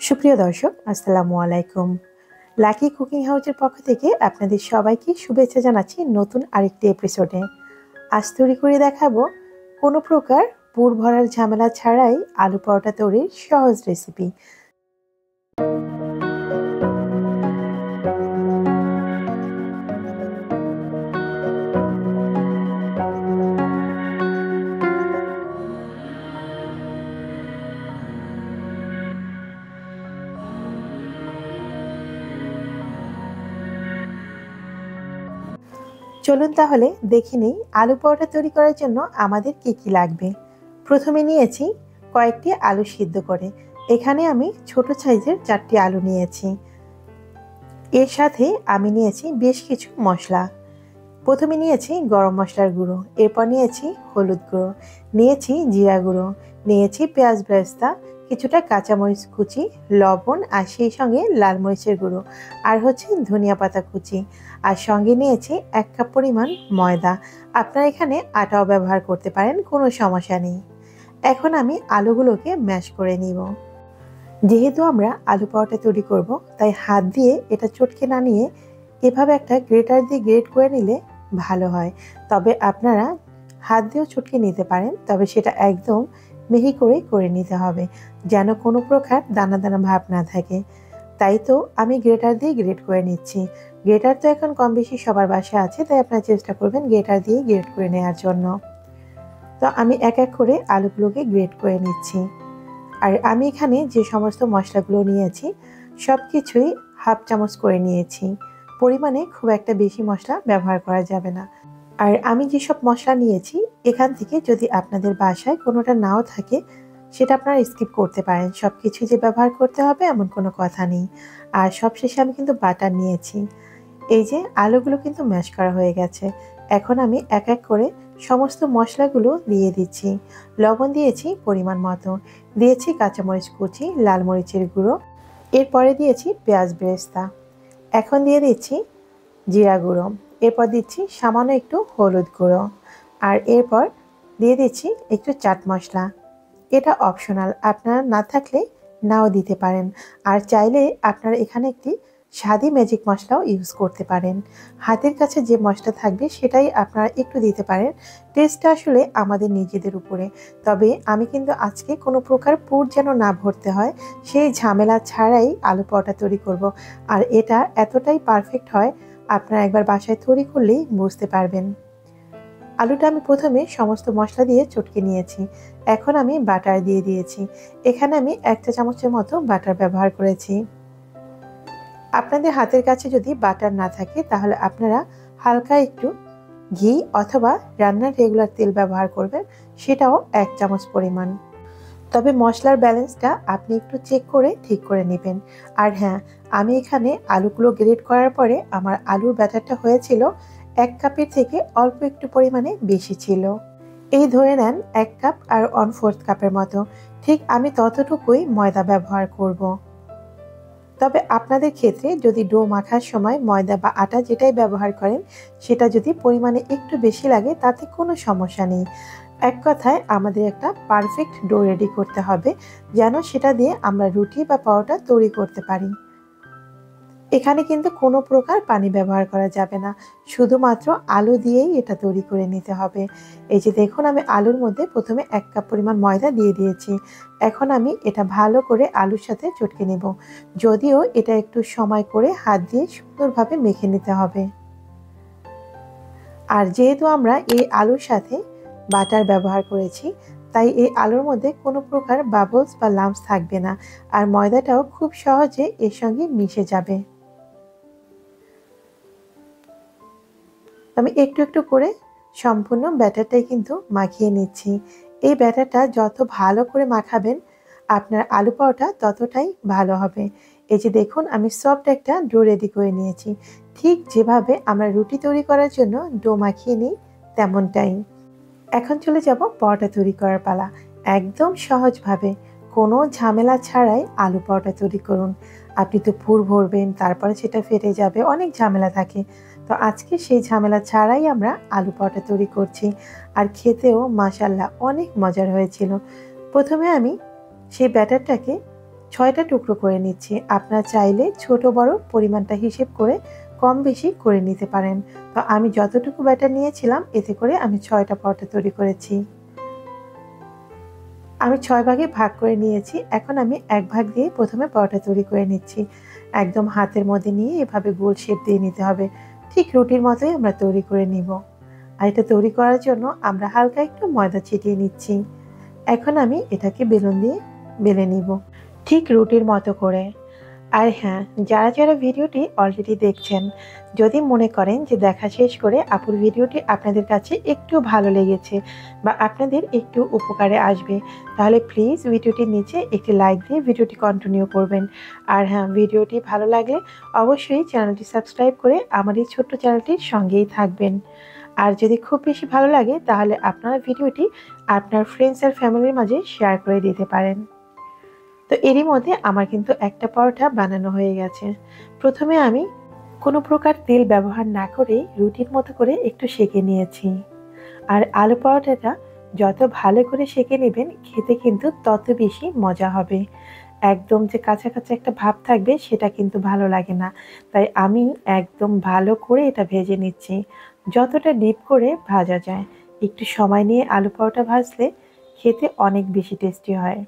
সুপ্রিয় দর্শক, আসসালামু আলাইকুম। লাকি কুকিং হাউসের পক্ষ থেকে আপনাদের সবাইকে শুভেচ্ছা জানাচ্ছি নতুন আরেকটি এপিসোডে। আজ তৈরি করে দেখাবো কোনো প্রকার পুর ভরার ঝামেলা ছাড়াই আলু পরোটা তৈরির সহজ রেসিপি। চলুন তাহলে দেখে নিই আলু পরোটা তৈরি করার জন্য আমাদের কি কি লাগবে। প্রথমে নিয়েছি কয়েকটি আলু সিদ্ধ করে। এখানে আমি ছোট সাইজের 4টি আলু নিয়েছি। এর সাথে আমি নিয়েছি বেশ কিছু মশলা। প্রথমে নিয়েছি গরম মশলার গুঁড়ো, এরপর নিয়েছি হলুদ গুঁড়ো, নিয়েছি জিরা গুঁড়ো, নিয়েছি পেঁয়াজ বেরেস্তা, কিছুটা কাঁচামরিচ কুচি, লবণ আর সেই সঙ্গে লাল মরিচের গুঁড়ো, আর হচ্ছে ধনিয়া পাতা কুচি, আর সঙ্গে নিয়েছি 1 কাপ পরিমাণ ময়দা। আপনারা এখানে আটাও ব্যবহার করতে পারেন, কোনো সমস্যা নেই। এখন আমি আলুগুলোকে ম্যাশ করে নিব। যেহেতু আমরা আলু পরোটা তৈরি করব, তাই হাত দিয়ে এটা চটকে না নিয়ে এভাবে একটা গ্রেটার দিয়ে গ্রেট করে নিলে ভালো হয়। তবে আপনারা হাত দিয়েও চটকে নিতে পারেন, তবে সেটা একদম মিহি করে নিতে হবে, যেন কোনো প্রকার দানা দানা ভাব না থাকে। তাই তো আমি গ্রেটার দিয়ে গ্রেট করে নিচ্ছি। গ্রেটার তো এখন কম বেশি সবার বাসায় আছে, তাই আপনারা চেষ্টা করবেন গ্রেটার দিয়ে গ্রেট করে নেওয়ার জন্য। তো আমি এক এক করে আলুগুলোকে গ্রেট করে নিচ্ছি। আর আমি এখানে যে সমস্ত মশলাগুলো নিয়েছি সব কিছুই হাফ চামচ করে নিয়েছি। পরিমাণে খুব একটা বেশি মশলা ব্যবহার করা যাবে না। আর আমি যেসব মশলা নিয়েছি এখান থেকে যদি আপনাদের বাসায় কোনোটা নাও থাকে, সেটা আপনারা স্কিপ করতে পারেন। সব কিছু যে ব্যবহার করতে হবে এমন কোনো কথা নেই। আর সবশেষে আমি কিন্তু বাটার নিয়েছি। এই যে আলুগুলো কিন্তু ম্যাশ করা হয়ে গেছে। এখন আমি এক এক করে সমস্ত মশলাগুলো দিয়ে দিচ্ছি। লবণ দিয়েছি পরিমাণ মতো, দিয়েছি কাঁচামরিচ কুচি, লাল মরিচের গুঁড়ো, এরপরে দিয়েছি পেঁয়াজ বেরেস্তা, এখন দিয়ে দিচ্ছি জিরা গুঁড়ো, এরপর দিচ্ছি সামান্য একটু হলুদ গুঁড়ো, আর এরপর দিয়ে দিচ্ছি একটু চাট মশলা। এটা অপশনাল, আপনারা না থাকলে নাও দিতে পারেন। আর চাইলে আপনারা এখানে একটি স্বাদি ম্যাজিক মশলাও ইউজ করতে পারেন। হাতের কাছে যে মশলা থাকবে সেটাই আপনারা একটু দিতে পারেন। টেস্টটা আসলে আমাদের নিজেদের উপরে। তবে আমি কিন্তু আজকে কোনো প্রকার পুর যেন না ভরতে হয় সেই ঝামেলা ছাড়াই আলু পরোটা তৈরি করব। আর এটা এতটাই পারফেক্ট হয়, আপনারা একবার বাসায় তৈরি করলেই বুঝতে পারবেন। আলুটা আমি প্রথমে সমস্ত মশলা দিয়ে চটকে নিয়েছি। এখন আমি বাটার দিয়ে দিয়েছি। এখানে আমি 1 চা চামচের মতো বাটার ব্যবহার করেছি। আপনাদের হাতের কাছে যদি বাটার না থাকে তাহলে আপনারা হালকা একটু ঘি অথবা রান্নার রেগুলার তেল ব্যবহার করবেন, সেটাও 1 চামচ পরিমাণ। তবে মশলার ব্যালেন্সটা আপনি একটু চেক করে ঠিক করে নেবেন। আর হ্যাঁ, আমি এখানে আলুগুলো গ্রেট করার পরে আমার আলুর ব্যাটারটা হয়েছিল 1 কাপের থেকে অল্প একটু পরিমাণে বেশি ছিল। এই ধরে নেন 1 কাপ আর 1/4 কাপের মতো। ঠিক আমি ততটুকুই ময়দা ব্যবহার করব। তবে আপনাদের ক্ষেত্রে যদি ডো মাখার সময় ময়দা বা আটা যেটাই ব্যবহার করেন, সেটা যদি পরিমাণে একটু বেশি লাগে তাতে কোনো সমস্যা নেই। এক কথায় আমাদের একটা পারফেক্ট ডো রেডি করতে হবে, যেন সেটা দিয়ে আমরা রুটি বা পরোটা তৈরি করতে পারি। এখানে কিন্তু কোনো প্রকার পানি ব্যবহার করা যাবে না, শুধুমাত্র আলু দিয়েই এটা তৈরি করে নিতে হবে। এই যে দেখুন, আমি আলুর মধ্যে প্রথমে 1 কাপ পরিমাণ ময়দা দিয়ে দিয়েছি। এখন আমি এটা ভালো করে আলুর সাথে চটকে নেব, যদিও এটা একটু সময় করে হাত দিয়ে সুন্দরভাবে মেখে নিতে হবে। আর যেহেতু আমরা এই আলুর সাথে বাটার ব্যবহার করেছি, তাই এই আলুর মধ্যে কোনো প্রকার বাবলস বা লাম্পস থাকবে না, আর ময়দাটাও খুব সহজে এর সঙ্গে মিশে যাবে। আমি একটু একটু করে সম্পূর্ণ ব্যাটারটাই কিন্তু মাখিয়ে নিচ্ছি। এই ব্যাটারটা যত ভালো করে মাখাবেন আপনার আলু পরোটা ততটাই ভালো হবে। এই যে দেখুন, আমি সফট একটা ডো রেডি করে নিয়েছি। ঠিক যেভাবে আমরা রুটি তৈরি করার জন্য ডো মাখিয়ে নিই তেমনটাই। এখন চলে যাব পরোটা তৈরি করার পালা। একদম সহজভাবে কোনো ঝামেলা ছাড়াই আলু পরোটা তৈরি করুন। আপনি তো পুর ভরবেন, তারপরে সেটা ফেটে যাবে, অনেক ঝামেলা থাকে। তো আজকে সেই ঝামেলা ছাড়াই আমরা আলু পরোটা তৈরি করছি। আর খেতেও মাশাআল্লাহ অনেক মজার হয়েছিল। প্রথমে আমি সেই ব্যাটারটাকে 6টা টুকরো করে নিচ্ছি। আপনারা চাইলে ছোট বড় পরিমাণটা হিসেব করে কম বেশি করে নিতে পারেন। তো আমি যতটুকু ব্যাটার নিয়েছিলাম এতে করে আমি 6টা পরোটা তৈরি করেছি। আমি 6 ভাগে ভাগ করে নিয়েছি। এখন আমি 1 ভাগ দিয়ে প্রথমে পরোটা তৈরি করে নিচ্ছি। একদম হাতের মধ্যে নিয়ে এভাবে গোল শেপ দিয়ে নিতে হবে। ঠিক রুটির মতোই আমরা তৈরি করে নিব। আর এটা তৈরি করার জন্য আমরা হালকা একটু ময়দা ছিটিয়ে নিচ্ছি। এখন আমি এটাকে বেলুন দিয়ে বেলে নিব, ঠিক রুটির মতো করে। আর হ্যাঁ, যারা ভিডিওটি অলরেডি দেখছেন, যদি মনে করেন যে দেখা শেষ করে আপুর ভিডিওটি আপনাদের কাছে একটু ভালো লেগেছে বা আপনাদের একটু উপকারে আসবে, তাহলে প্লিজ ভিডিওটির নিচে একটি লাইক দিয়ে ভিডিওটি কন্টিনিউ করবেন। আর হ্যাঁ, ভিডিওটি ভালো লাগলে অবশ্যই চ্যানেলটি সাবস্ক্রাইব করে আমার এই ছোট্ট চ্যানেলটির সঙ্গেই থাকবেন। আর যদি খুব বেশি ভালো লাগে তাহলে আপনারা ভিডিওটি আপনার ফ্রেন্ডস আর ফ্যামিলির মাঝে শেয়ার করে দিতে পারেন। তো এরই মধ্যে আমার কিন্তু একটা পরোটা বানানো হয়ে গেছে। প্রথমে আমি কোনো প্রকার তেল ব্যবহার না করে রুটির মতো করে একটু সেঁকে নিয়েছি। আর আলু পরোটাটা যত ভালো করে সেঁকে নেবেন খেতে কিন্তু তত বেশি মজা হবে। একদম যে কাঁচা কাঁচা একটা ভাব থাকবে সেটা কিন্তু ভালো লাগে না। তাই আমি একদম ভালো করে এটা ভেজে নিচ্ছি, যতটা ডিপ করে ভাজা যায়। একটু সময় নিয়ে আলু পরোটা ভাজলে খেতে অনেক বেশি টেস্টি হয়।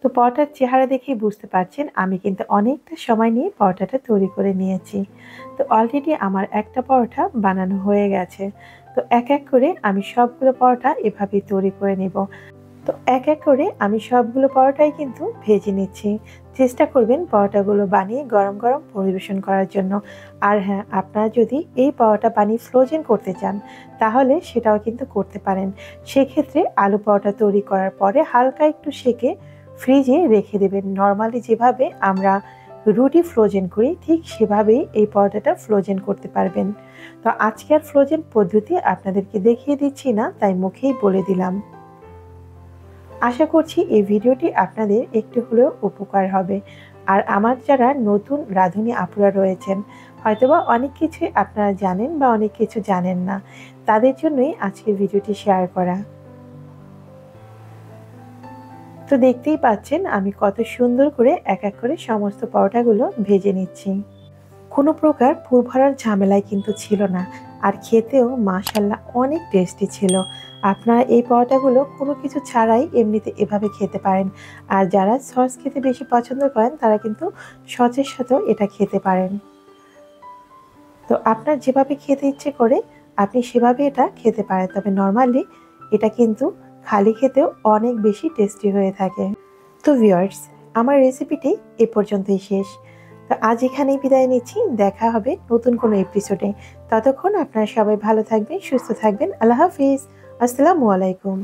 তো পরোটার চেহারা দেখেই বুঝতে পারছেন আমি কিন্তু অনেকটা সময় নিয়ে পরোটাটা তৈরি করে নিয়েছি। তো অলরেডি আমার একটা পরোটা বানানো হয়ে গেছে। তো এক এক করে আমি সবগুলো পরোটা এভাবেই তৈরি করে নেব। তো এক এক করে আমি সবগুলো পরোটাই কিন্তু ভেজে নিচ্ছি। চেষ্টা করবেন পরোটাগুলো বানিয়ে গরম গরম পরিবেশন করার জন্য। আর হ্যাঁ, আপনারা যদি এই পরোটা বানিয়ে ফ্রোজেন করতে চান তাহলে সেটাও কিন্তু করতে পারেন। সেক্ষেত্রে আলু পরোটা তৈরি করার পরে হালকা একটু সেঁকে ফ্রিজে রেখে দেবেন। নর্মালি যেভাবে আমরা রুটি ফ্রোজেন করি ঠিক সেভাবেই এই পরোটাটা ফ্রোজেন করতে পারবেন। তো আজকে আর ফ্রোজেন পদ্ধতি আপনাদেরকে দেখিয়ে দিচ্ছি না, তাই মুখেই বলে দিলাম। আশা করছি এই ভিডিওটি আপনাদের একটু হলেও উপকার হবে। আর আমার যারা নতুন রাঁধুনি আপুরা রয়েছেন, হয়তোবা অনেক কিছুই আপনারা জানেন বা অনেক কিছু জানেন না, তাদের জন্যই আজকের ভিডিওটি শেয়ার করা। তো দেখতেই পাচ্ছেন আমি কত সুন্দর করে এক এক করে সমস্ত পরোটাগুলো ভেজে নিচ্ছি। কোনো প্রকার পুর ভরার ঝামেলাই কিন্তু ছিল না। আর খেতেও মাশাআল্লাহ অনেক টেস্টি ছিল। আপনারা এই পরোটাগুলো কোনো কিছু ছাড়াই এমনিতে এভাবে খেতে পারেন। আর যারা সস খেতে বেশি পছন্দ করেন তারা কিন্তু সসের সাথেও এটা খেতে পারেন। তো আপনার যেভাবে খেতে ইচ্ছে করে আপনি সেভাবে এটা খেতে পারেন। তবে নরমালি এটা কিন্তু খালি খেতেও অনেক বেশি টেস্টি হয়ে থাকে। তো ভিউয়ার্স, আমার রেসিপিটি এ পর্যন্তই শেষ। তো আজ এখানেই বিদায় নিচ্ছি। দেখা হবে নতুন কোনো এপিসোডে। ততক্ষণ আপনারা সবাই ভালো থাকবেন, সুস্থ থাকবেন। আল্লাহ হাফিজ। আসসালামু আলাইকুম।